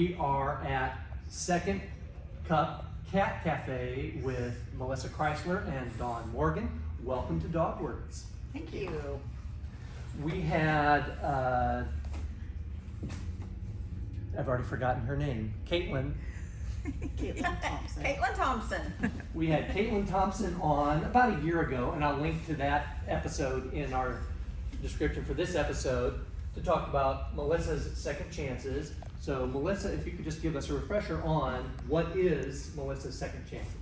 We are at Second Cup Cat Cafe with Melissa Chrysler and Dawn Morgan. Welcome to Dog Words. Thank you. We had, I've already forgotten her name, Caitlin. Caitlin Thompson. Caitlin Thompson. We had Caitlin Thompson on about a year ago, and I'll link to that episode in our description for this episode to talk about Melissa's Second Chances. So Melissa, if you could just give us a refresher on what is Melissa's Second Chances.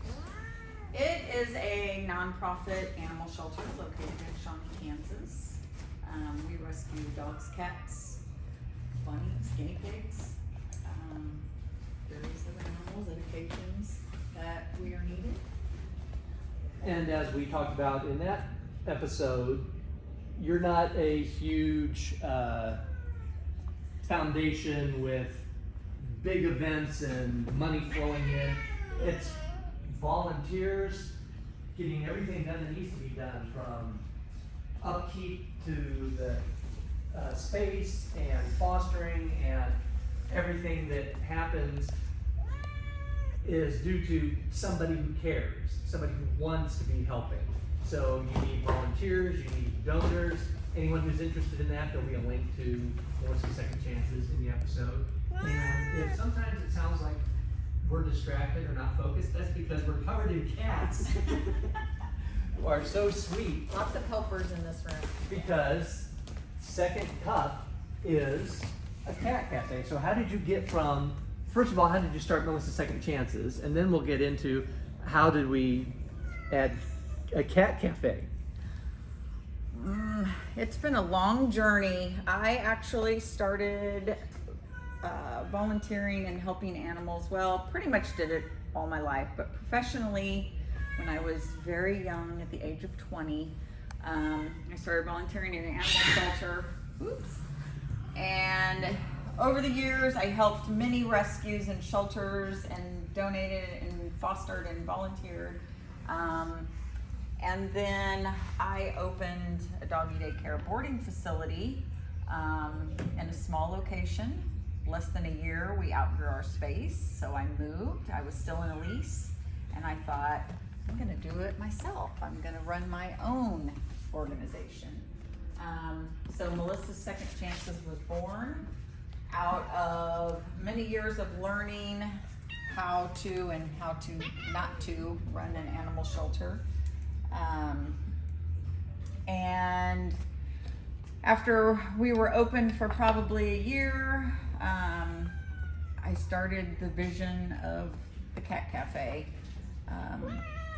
It is a nonprofit animal shelter located in Shawnee, Kansas. We rescue dogs, cats, bunnies, guinea pigs, various other animals at occasions that we are needed. And as we talked about in that episode, you're not a huge foundation with big events and money flowing in. It's volunteers getting everything done that needs to be done, from upkeep to the space and fostering, and everything that happens is due to somebody who cares, somebody who wants to be helping. So you need volunteers, you need donors, anyone who's interested in that. There'll be a link to Melissa's Second Chances in the episode. And if sometimes it sounds like we're distracted or not focused, that's because we're covered in cats who are so sweet. Lots of helpers in this room. Because Second Cup is a cat cafe. So how did you get from, first of all, how did you start Melissa's Second Chances? And then we'll get into how did we add a cat cafe? It's been a long journey. I actually started volunteering and helping animals. Well, pretty much did it all my life, but professionally, when I was very young, at the age of 20, I started volunteering in an animal shelter. Oops. And over the years, I helped many rescues and shelters and donated and fostered and volunteered. And then I opened a doggy daycare boarding facility in a small location. Less than a year, we outgrew our space, so I moved. I was still in a lease, and I thought, I'm gonna do it myself. I'm gonna run my own organization. So Melissa's Second Chances was born out of many years of learning how to and how to not to run an animal shelter. And after we were open for probably a year, I started the vision of the cat cafe.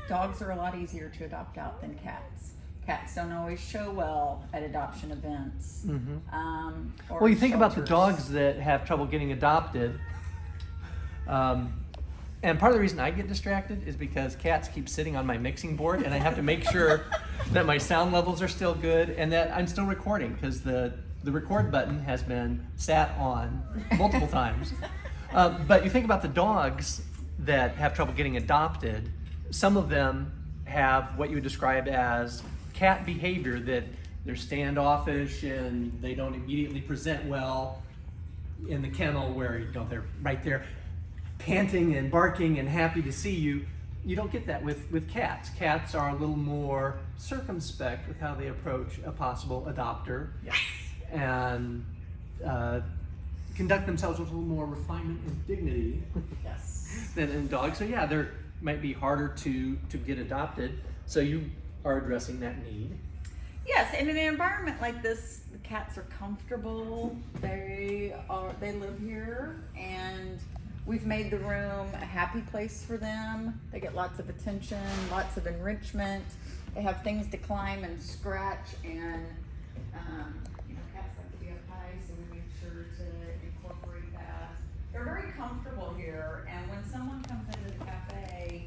Dogs are a lot easier to adopt out than cats. Cats don't always show well at adoption events. Mm-hmm. Or Well, you think about the shelters. dogs that have trouble getting adopted. And part of the reason I get distracted is because cats keep sitting on my mixing board, and I have to make sure that my sound levels are still good and that I'm still recording, because the record button has been sat on multiple times. But you think about the dogs that have trouble getting adopted. Some of them have what you would describe as cat behavior, that they're standoffish and they don't immediately present well in the kennel, where they're right there panting and barking and happy to see you. You don't get that with cats. Cats are a little more circumspect with how they approach a possible adopter. Yes. And conduct themselves with a little more refinement and dignity Yes. than in dogs. So yeah, they might be harder to get adopted. So you are addressing that need. Yes, in an environment like this, the cats are comfortable. They live here, and we've made the room a happy place for them. They get lots of attention, lots of enrichment. They have things to climb and scratch, and cats like to be up high, so we make sure to incorporate that. They're very comfortable here, and when someone comes into the cafe,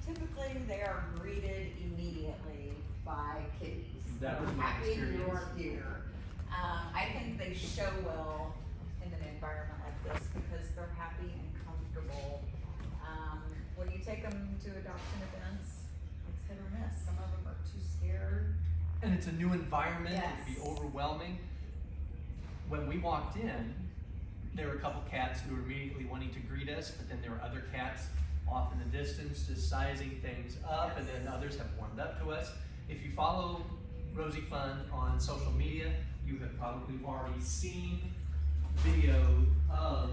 typically they are greeted immediately by kitties. That was my Happy experience. you're here. I think they show well in an environment like this because they're happy and comfortable. When you take them to adoption events, it's hit or miss. Some of them are too scared. And it's a new environment. Yes. It can be overwhelming. When we walked in, there were a couple cats who were immediately wanting to greet us, but then there were other cats off in the distance just sizing things up, and then others have warmed up to us. If you follow Rosie Fund on social media, you have probably already seen video of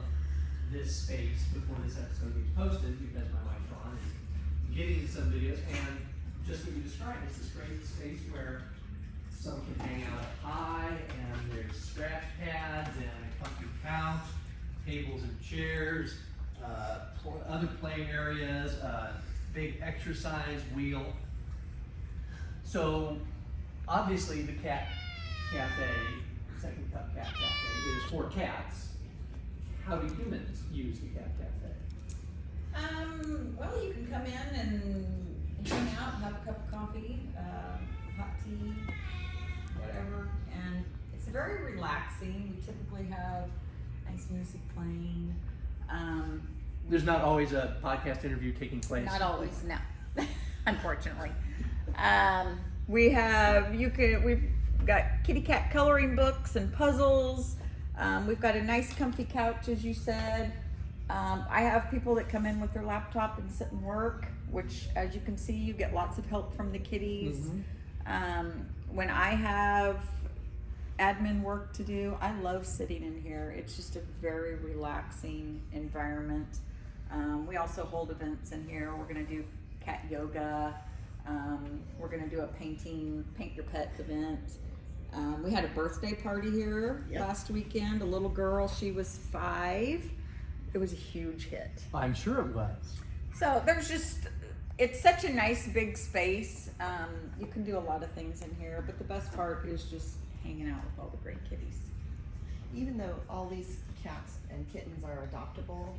this space before this episode gets posted, because my wife Dawn is getting some videos, and just what you described, it's this great space where some can hang out up high, and there's scratch pads and a comfy couch, tables and chairs, other play areas, big exercise wheel. So obviously the cat cafe, Second Cup Cat Cafe, is for cats. How do humans use the cat cafe? Well, you can come in and hang out, have a cup of coffee, hot tea, whatever, and it's very relaxing. We typically have nice music playing. There's not always a podcast interview taking place. Not always, no, unfortunately. We've got kitty cat coloring books and puzzles. We've got a nice comfy couch, as you said. I have people that come in with their laptop and sit and work, which, as you can see, you get lots of help from the kitties. When I have admin work to do, I love sitting in here. It's just a very relaxing environment. We also hold events in here. We're gonna do cat yoga. We're gonna do a paint your pet event. We had a birthday party here last weekend. A little girl, she was 5. It was a huge hit. I'm sure it was. So it's such a nice big space. You can do a lot of things in here, but the best part is just hanging out with all the great kitties. Even though all these cats and kittens are adoptable,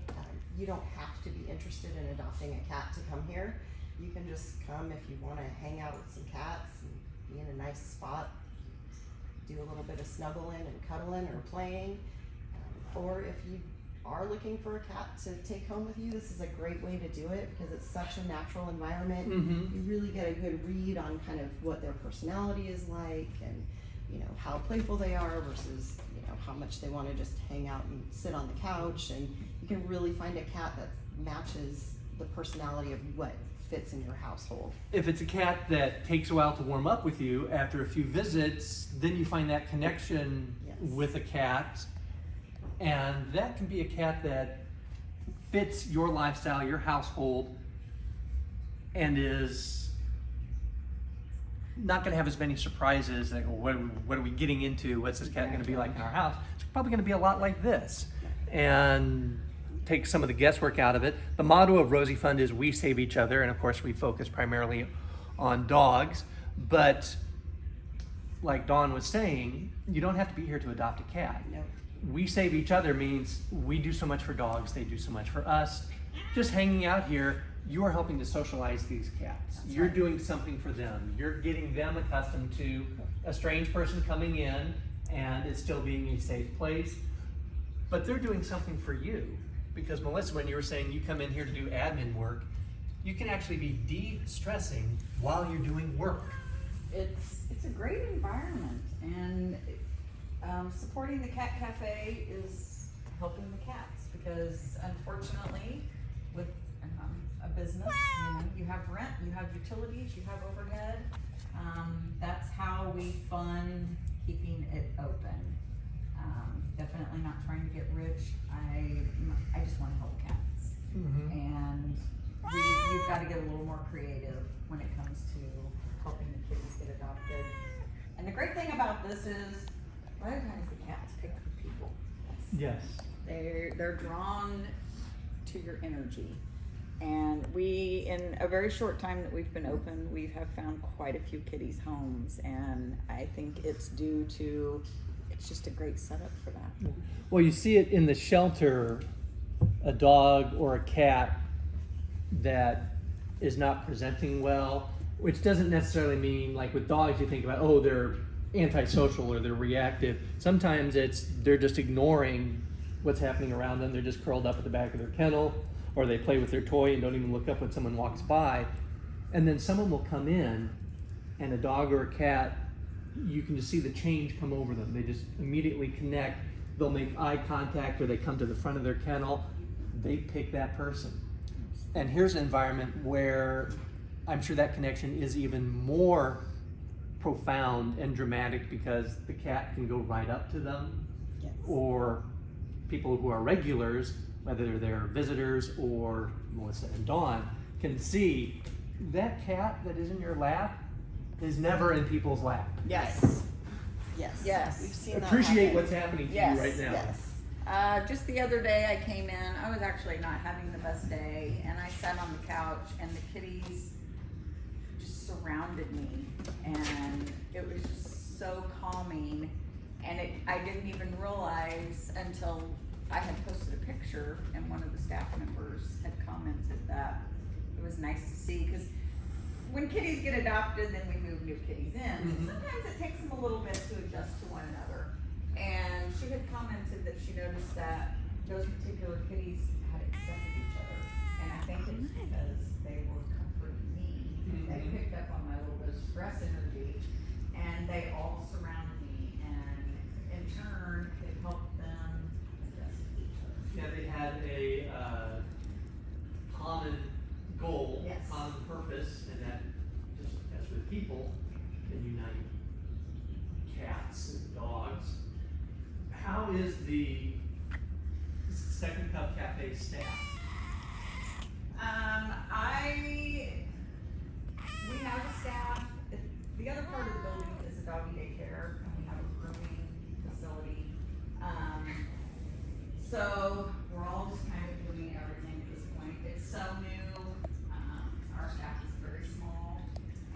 you don't have to be interested in adopting a cat to come here. You can just come if you want to hang out with some cats and be in a nice spot, do a little bit of snuggling and cuddling or playing. Or if you are looking for a cat to take home with you, this is a great way to do it because it's such a natural environment. You really get a good read on kind of what their personality is like, and how playful they are versus how much they want to just hang out and sit on the couch. And you can really find a cat that matches the personality of what fits in your household. If it's a cat that takes a while to warm up with you after a few visits, then you find that connection with a cat, and that can be a cat that fits your lifestyle, your household, and is not going to have as many surprises. Like, what are we getting into? What's this cat going to be like in our house? It's probably going to be a lot like this, and take some of the guesswork out of it. The motto of Rosie Fund is "We save each other," and of course we focus primarily on dogs. But like Dawn was saying, you don't have to be here to adopt a cat. No. We save each other means we do so much for dogs, they do so much for us. Just hanging out here, you are helping to socialize these cats. You're doing something for them. You're getting them accustomed to a strange person coming in and it still being a safe place. But they're doing something for you. Because Melissa, when you were saying you come in here to do admin work, you can actually be de-stressing while you're doing work. It's a great environment, and supporting the cat cafe is helping the cats, because unfortunately with a business, you have rent, you have utilities, you have overhead. That's how we fund keeping it open. Definitely not trying to get rich. I just want to help cats. And you've got to get a little more creative when it comes to helping the kitties get adopted. And the great thing about this is, a lot of times the cats pick the people. Yes. They're drawn to your energy. And we, in a very short time that we've been open, we have found quite a few kitties homes, and I think it's due to, it's just a great setup for that. Well, you see it in the shelter, a dog or a cat that is not presenting well, which doesn't necessarily mean, like with dogs, you think about, oh, they're antisocial or they're reactive. Sometimes they're just ignoring what's happening around them. They're just curled up at the back of their kennel, or they play with their toy and don't even look up when someone walks by. And then someone will come in, and a dog or a cat, you can just see the change come over them. They just immediately connect, they'll make eye contact or they come to the front of their kennel, they pick that person. And here's an environment where I'm sure that connection is even more profound and dramatic because the cat can go right up to them, Yes. or people who are regulars, whether they're visitors or Melissa and Dawn, can see that cat that is in your lap is never in people's lap. Yes. Yes. Yes. We've seen that Appreciate happen. what's happening to Yes, you right now. Yes. Just the other day I came in, I was actually not having the best day, and I sat on the couch and the kitties just surrounded me, and it was just so calming. And I didn't even realize until I had posted a picture and one of the staff members had commented that it was nice to see, because when kitties get adopted, then we move new kitties in. Mhm. So sometimes it takes them a little bit to adjust to one another. And she had commented that she noticed that those particular kitties had accepted each other. And I think it's because they were comforting me. They Mhm. picked up on my little bit of stress energy, and they all surrounded me. And in turn, it helped them adjust to each other. Yeah, they had a common goal, Yes. common purpose, and that, just as with people, can unite cats and dogs. How is the Second Cup Cafe staff? We have a staff. The other part of the building is a doggy daycare, and we have a grooming facility. So we're all just kind of doing everything at this point. It's so new. Our staff is very small,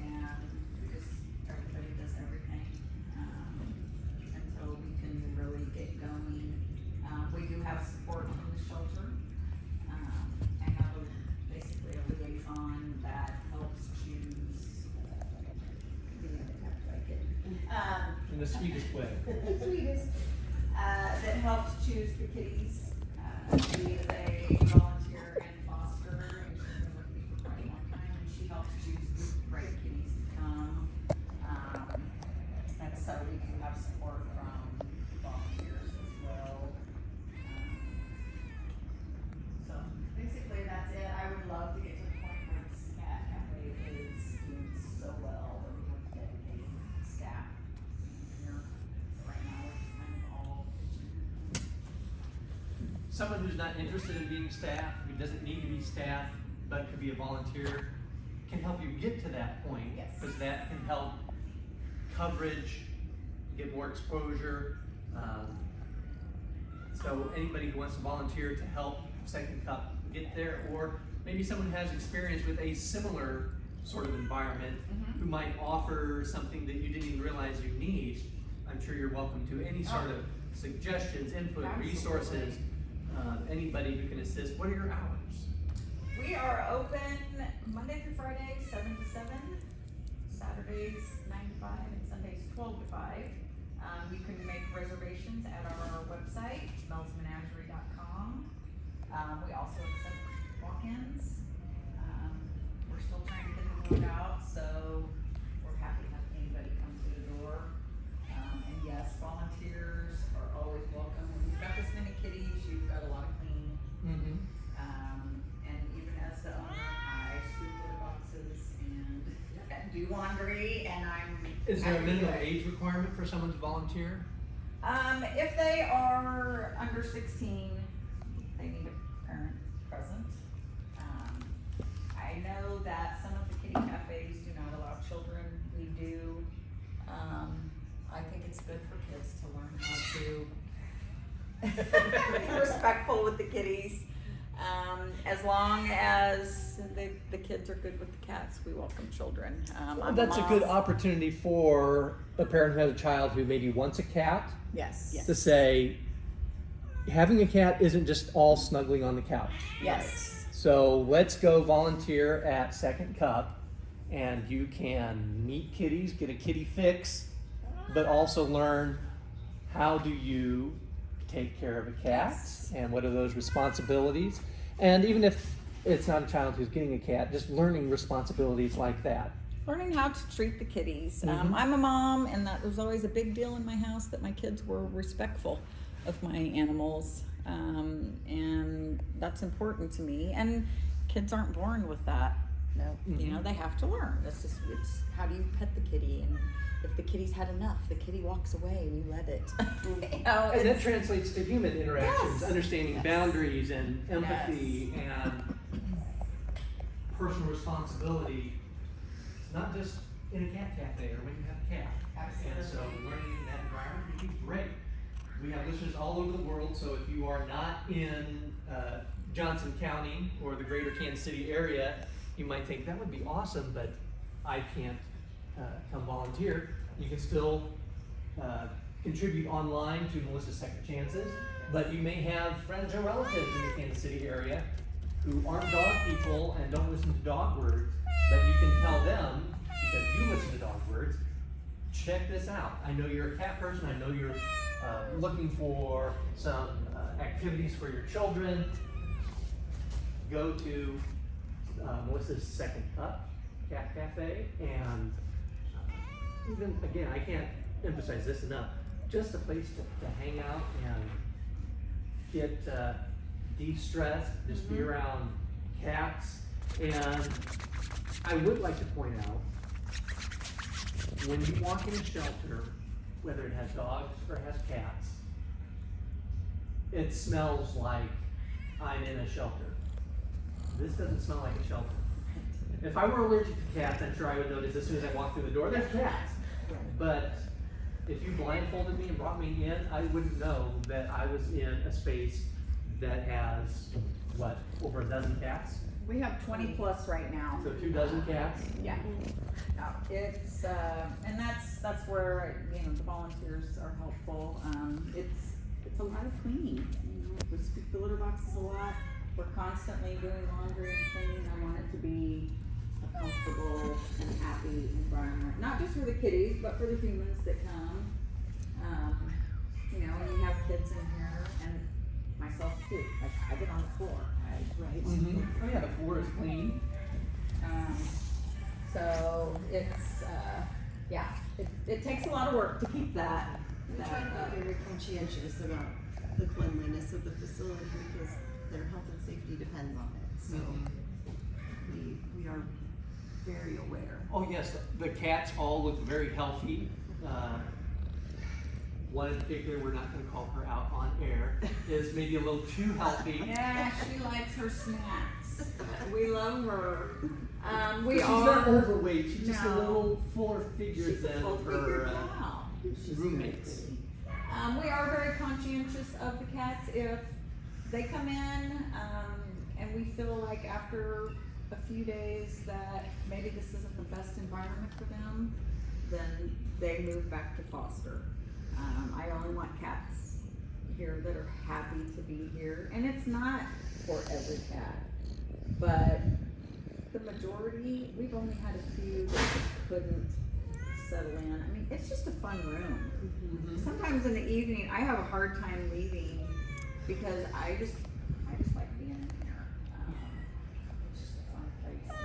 and everybody does everything until we can really get going. We do have support from the shelter. I have basically a liaison that helps choose In the sweetest way. that helps choose the kitties. She is a volunteer and foster, and she's been with me for quite a long time, and she helps choose the right kitties to come. And so we do have support from volunteers as well. So basically that's it. I would love to get to the point where this cat cafe is doing so well that we have dedicated staff here. So right now we're just kind of all pitching. Someone who's not interested in being staff, who doesn't need to be staff, but could be a volunteer, can help you get to that point. Yes. Because that can help coverage, get more exposure. So anybody who wants to volunteer to help Second Cup get there, or maybe someone has experience with a similar sort of environment who might offer something that you didn't even realize you need, I'm sure you're welcome to any sort of suggestions, input, Absolutely. resources, anybody who can assist. What are your hours? We are open Monday through Friday, 7 to 7, Saturdays 9 to 5, and Sundays 12 to 5. You can make reservations at our website, smellsmenagerie.com. We also accept walk-ins. We're still trying to get the word out, so we're happy to have anybody come through the door. And yes, volunteers are always welcome. When you've got this many kitties, you've got a lot of cleaning. And even as the owner, I sweep litter boxes and do laundry, and Is there a happy to do minimum it. age requirement for someone to volunteer? If they are under 16, they need a parent present. I know that some of the kitty cafes do not allow children. We do. I think it's good for kids to learn how to be respectful with the kitties. As long as the kids are good with the cats, we welcome children. I'm That's a mom. good opportunity for a parent who has a child who maybe wants a cat Yes. to say, having a cat isn't just all snuggling on the couch. Yes. So let's go volunteer at Second Cup, and you can meet kitties, get a kitty fix, but also learn how do you take care of a cat, Yes. and what are those responsibilities. And even if it's not a child who's getting a cat, just learning responsibilities like that. Learning how to treat the kitties. Mhm. I'm a mom, and that was always a big deal in my house, that my kids were respectful. of my animals, and that's important to me. And kids aren't born with that. No. You know, they have to learn. It's how do you pet the kitty, and if the kitty's had enough, the kitty walks away and you let it. You know, And that translates to human interactions, Yes. understanding Yes. boundaries and empathy and personal responsibility. It's not just in a cat cafe or when you have a cat. And so learning in that environment would be great. We have listeners all over the world, so if you are not in Johnson County or the greater Kansas City area, you might think that would be awesome, but I can't come volunteer. You can still contribute online to Melissa's Second Chances, but you may have friends or relatives in the Kansas City area who aren't dog people and don't listen to dog words, but you can tell them, because you listen to dog words, check this out. I know you're a cat person, I know you're looking for some activities for your children. Go to Melissa's Second Cup Cat Cafe, and even again, I can't emphasize this enough, just a place to hang out and get de-stressed, just be around cats. And I would like to point out, when you walk in a shelter, whether it has dogs or has cats, it smells like I'm in a shelter. This doesn't smell like a shelter. If I were allergic to cats, I'm sure I would notice as soon as I walk through the door, there's cats. But if you blindfolded me and brought me in, I wouldn't know that I was in a space that has, what, over a dozen cats? We have 20 plus right now. So 24 cats? Yeah. It's and that's where, you know, the volunteers are helpful. It's a lot of cleaning. You know, we scoop the litter boxes a lot. We're constantly doing laundry and cleaning. I want it to be a comfortable and happy environment, not just for the kitties, but for the humans that come. You know, and you have kids in here, and myself too. I get on the floor. Right. Mm-hmm. Oh yeah, the floor is clean. So it's yeah, it takes a lot of work to keep that. We try to be very conscientious about the cleanliness of the facility because their health and safety depends on it. So we are very aware. Oh yes, the cats all look very healthy. One in particular, we're not going to call her out on air, is maybe a little too healthy. Yeah, she likes her snacks. We love her. She's not overweight, she's just a No. little fuller figure She's a than full-figured her gal. roommates. We are very conscientious of the cats. If they come in and we feel like after a few days that maybe this isn't the best environment for them, then they move back to foster. I only want cats here that are happy to be here, and it's not for every cat, but the majority, we've only had a few that just couldn't settle in. I mean, it's just a fun room. Mm-hmm. Sometimes in the evening, I have a hard time leaving because I just like being in here. It's just a fun place.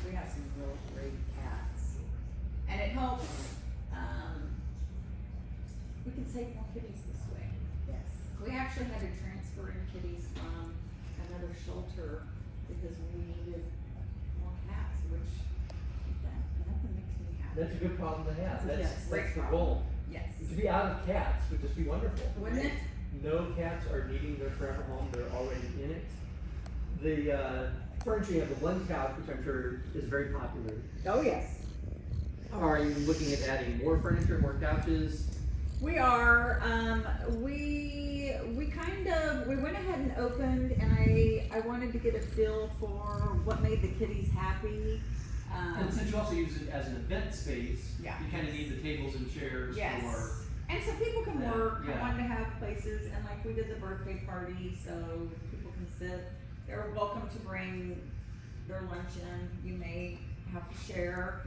And we have some real great cats, and it helps. We can save more kitties this way. Yes. We actually had to transfer in kitties from another shelter because we needed more cats, which nothing makes me happy. That's a good problem to have. That's, Yes, that's great the problem. goal. Yes. To be out of cats would just be wonderful. Wouldn't it? No cats are needing their forever home, they're already in it. The furniture, you have the one couch, which I'm sure is very popular. Oh, yes. Are you looking at adding more furniture, more couches? We are, we went ahead and opened, and I wanted to get a feel for what made the kitties happy. And since you also use it as an event space, Yeah. you kind of need the tables and chairs Yes. for. And so people can Yeah, work. I yeah. wanted to have places, and like we did the birthday party, so people can sit. They're welcome to bring their lunch in. You may have to share.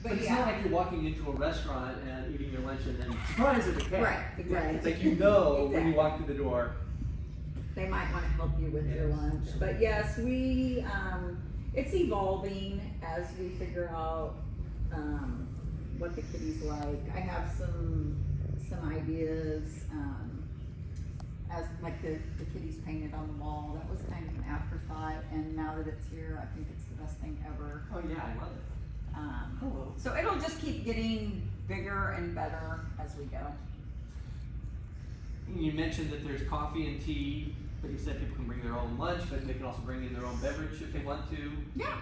But But it's yeah. not like you're walking into a restaurant and eating your lunch and then surprise, there's a cat. Right, exactly. It's like you know when Exactly. you walk through the door. They might want to help you with your Yes. lunch. But yes, it's evolving as we figure out what the kitties like. I have some some ideas, as like the kitties painted on the wall. That was kind of an afterthought, and now that it's here, I think it's the best thing ever. Oh yeah, I love it. So it'll just keep getting bigger and better as we go. You mentioned that there's coffee and tea, but you said people can bring their own lunch, but they can also bring in their own beverage if they want to. Yeah,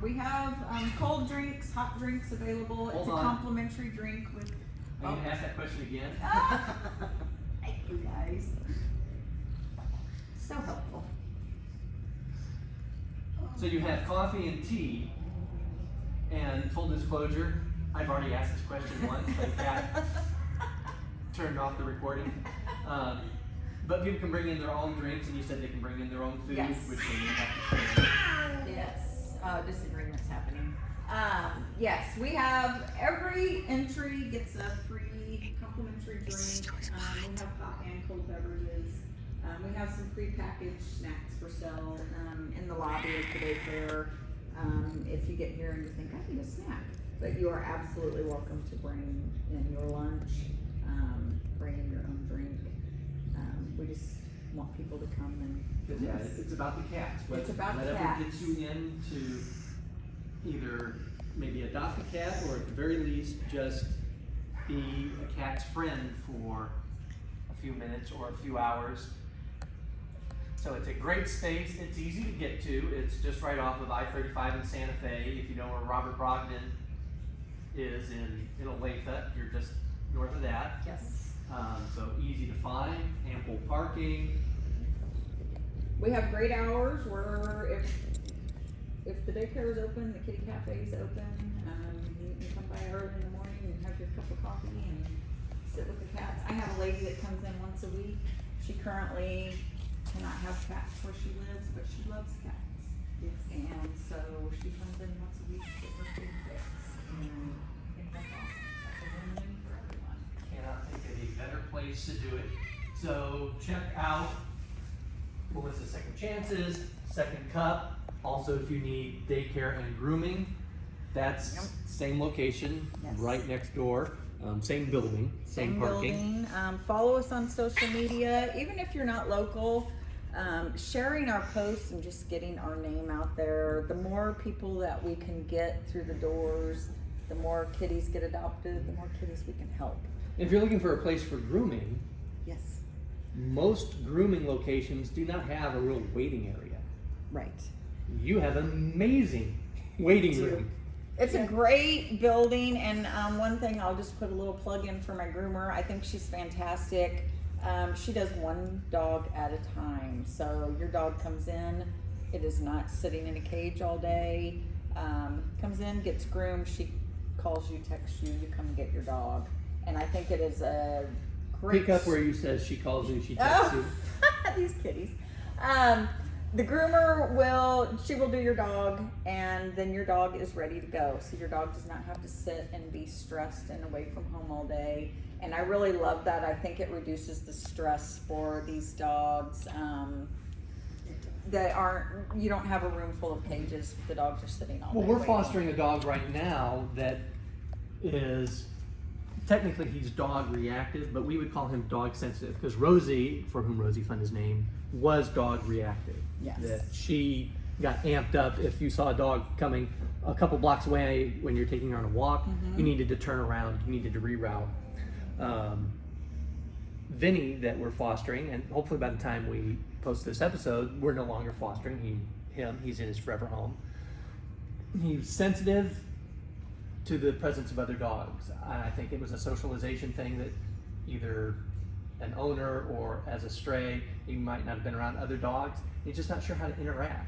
we have cold drinks, hot drinks available. Hold It's a on. complimentary drink with. I'm gonna ask that question again. Thank you guys. So helpful. So you have coffee and tea, and full disclosure, I've already asked this question once, but Kat turned off the recording. But people can bring in their own drinks, and you said they can bring in their own food, Yes. which they have to share. Yes, disagreements happening. Yes, we have every entry gets a free complimentary drink. We have hot and cold beverages. We have some prepackaged snacks for sale in the lobby of the daycare. If you get here and you think, I need a snack, but you are absolutely welcome to bring in your lunch, bring in your own drink. We just want people to come and. Because yeah, it's about the cats. It's about Whatever cats. gets you in to either maybe adopt a cat, or at the very least just be a cat's friend for a few minutes or a few hours. So it's a great space. It's easy to get to. It's just right off of I-35 in Santa Fe. If you know where Robert Brogdon is in Olathe, you're just north of that. Yes. So easy to find, ample parking. We have great hours where if the daycare is open, the kitty cafe is open, you can come by early in the morning and have your cup of coffee and sit with the cats. I have a lady that comes in once a week. She currently cannot have cats where she lives, but she loves cats. Yes. And so she comes in once a week to get her food fixed. And I think that's awesome. That's a win-win for everyone. Cannot think of a better place to do it. So check out Melissa's Second Chances, Second Cup. Also, if you need daycare and grooming, that's Yep. same location, Yes. right next door, same building, same parking. building. Follow us on social media. Even if you're not local, sharing our posts and just getting our name out there. The more people that we can get through the doors, the more kitties get adopted, the more kitties we can help. If you're looking for a place for grooming, Yes. most grooming locations do not have a real waiting area. Right. You have an amazing waiting room. It's a great building, and one thing I'll just put a little plug in for my groomer. I think she's fantastic. She does one dog at a time. So your dog comes in, it is not sitting in a cage all day. Comes in, gets groomed, she calls you, texts you, you come and get your dog. And I think it is a great. Pick up where you says she calls you, she texts you. These kitties. The groomer will do your dog, and then your dog is ready to go. So your dog does not have to sit and be stressed and away from home all day. And I really love that. I think it reduces the stress for these dogs. You don't have a room full of cages. The dogs are sitting all day. Well, we're waiting. fostering a dog right now that is, technically he's dog reactive, but we would call him dog sensitive, because Rosie, for whom Rosie Fund is named, was dog reactive. Yes. That she got amped up if you saw a dog coming a couple blocks away when you're taking her on a walk, you needed to turn around, you needed to reroute. Vinny, that we're fostering, and hopefully by the time we post this episode, we're no longer fostering he's in his forever home. He's sensitive to the presence of other dogs. I think it was a socialization thing that either an owner or as a stray, he might not have been around other dogs. He's just not sure how to interact.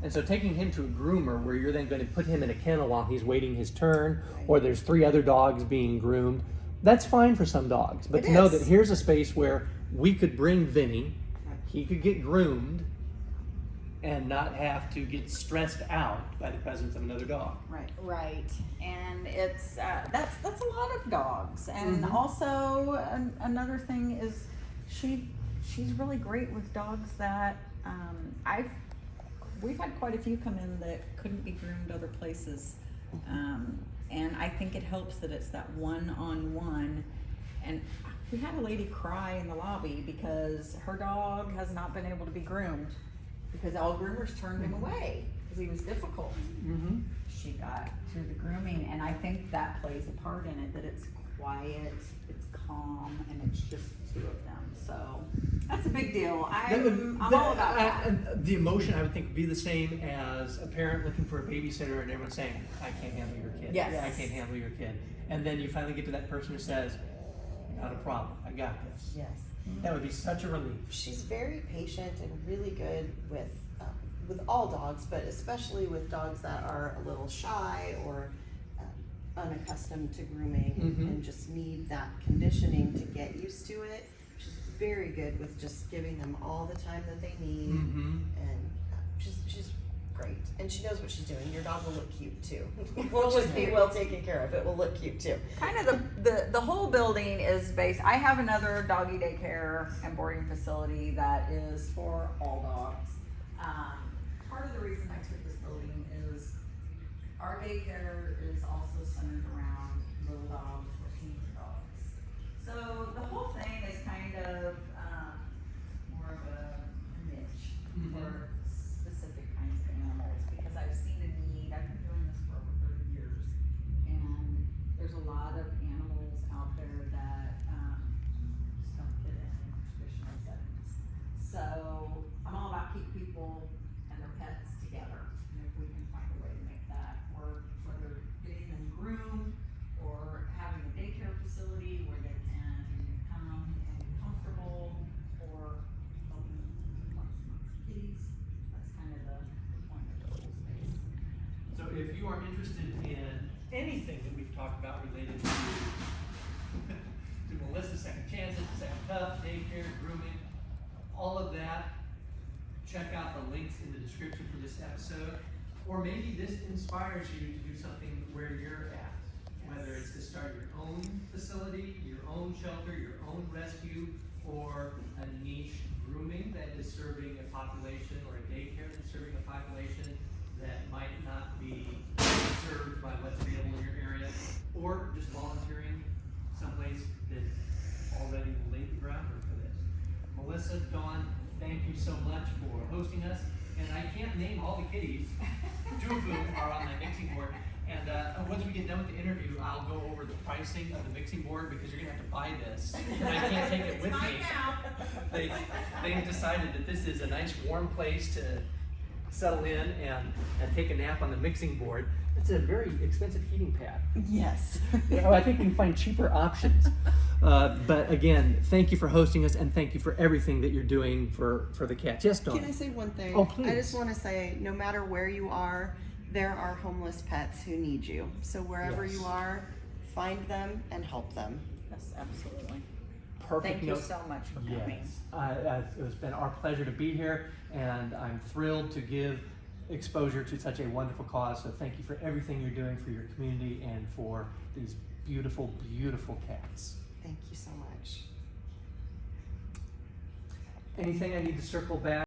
And so taking him to a groomer where you're then going to put him in a kennel while he's waiting his turn, or there's 3 other dogs being groomed, that's fine for some dogs. But It to know is. that here's a space where we could bring Vinny, he could get groomed, and not have to get stressed out by the presence of another dog. Right, and it's that's a lot of dogs, and also another thing is she's really great with dogs that we've had quite a few come in that couldn't be groomed other places, and I think it helps that it's that one-on-one, And we had a lady cry in the lobby because her dog has not been able to be groomed because all groomers turned him away because he was difficult. Mm-hmm. She got through the grooming, and I think that plays a part in it, that it's quiet, it's calm, and it's just the two of them. So that's a big deal. I'm all about that. And the emotion, I would think, would be the same as a parent looking for a babysitter and everyone saying, I can't handle your kid. Yes. I can't handle your kid. And then you finally get to that person who says, not a problem, I got this. Yes. That would be such a relief. She's very patient and really good with all dogs, but especially with dogs that are a little shy or unaccustomed to grooming and just need that conditioning to get used to it. She's very good with just giving them all the time that they need, and she's great. And she knows what she's doing. Your dog will look cute too. We'll just be well taken care of. It will look cute too. Kind of the whole building is based. I have another doggy daycare and boarding facility that is for all dogs. Part of the reason I took this building is our daycare is also centered around little dogs or senior dogs. So the whole thing is kind of more of a niche for specific kinds of animals, because I've seen a need. I've been doing this for over 30 years, and there's a lot of animals out there that just don't fit in traditional settings. So I'm all about keep people and their pets together, and if we can find a way to make that work, whether getting them groomed or having a daycare facility where they can come and be comfortable, or helping lots and lots of kitties, that's kind of the point of the whole space. So if you are interested in anything that we've talked about related to Melissa, Second Chances, Second Cup, daycare, grooming, all of that, check out the links in the description for this episode. Or maybe this inspires you to do something where you're at, whether it's to start your own facility, your own shelter, your own rescue, or a niche grooming that is serving a population, or a daycare that's serving a population that might not be served by what's available in your area, or just volunteering someplace that's already laid the groundwork for this. Melissa, Dawn, thank you so much for hosting us. And I can't name all the kitties, two of whom are on my mixing board. And once we get done with the interview, I'll go over the pricing of the mixing board, because you're gonna have to buy this. And I can't take it with me. They've decided that this is a nice warm place to settle in and take a nap on the mixing board. It's a very expensive heating pad. Yes. I think we can find cheaper options. But again, thank you for hosting us, and thank you for everything that you're doing for the cats. Yes, Dawn? Can I say one thing? Oh, please. I just want to say, no matter where you are, there are homeless pets who need you. So wherever Yes. you are, find them and help them. Yes, absolutely. Perfect Thank you note. so much for coming. Yes, it's been our pleasure to be here, and I'm thrilled to give exposure to such a wonderful cause. So thank you for everything you're doing for your community and for these beautiful, beautiful cats. Thank you so much. Anything I need to circle back?